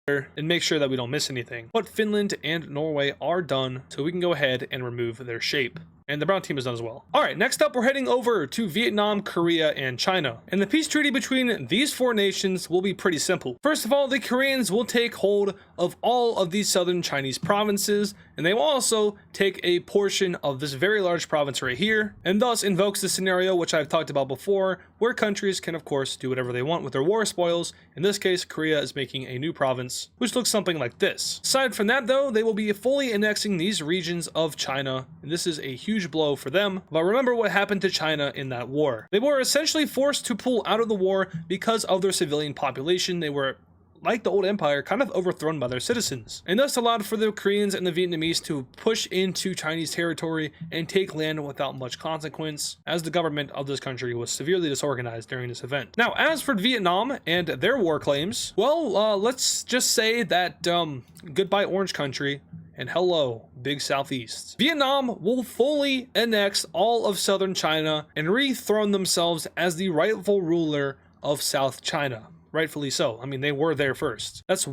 and make sure that we don't miss anything. But Finland and Norway are done, so we can go ahead and remove their shape. And the brown team is done as well. All right, next up, we're heading over to Vietnam, Korea, and China. And the peace treaty between these four nations will be pretty simple. First of all, the Koreans will take hold of all of these southern Chinese provinces, and they will also take a portion of this very large province right here, and thus invokes the scenario which I've talked about before, where countries can of course do whatever they want with their war spoils. In this case, Korea is making a new province, which looks something like this. Aside from that though, they will be fully annexing these regions of China, and this is a huge blow for them. But remember what happened to China in that war. They were essentially forced to pull out of the war because of their civilian population. They were, like the old empire, kind of overthrown by their citizens, and thus allowed for the Koreans and the Vietnamese to push into Chinese territory and take land without much consequence, as the government of this country was severely disorganized during this event. Now, as for Vietnam and their war claims, well, let's just say that goodbye Orange Country and hello, Big Southeast. Vietnam will fully annex all of southern China and rethrone themselves as the rightful ruler of South China. Rightfully so. I mean, they were there first. That's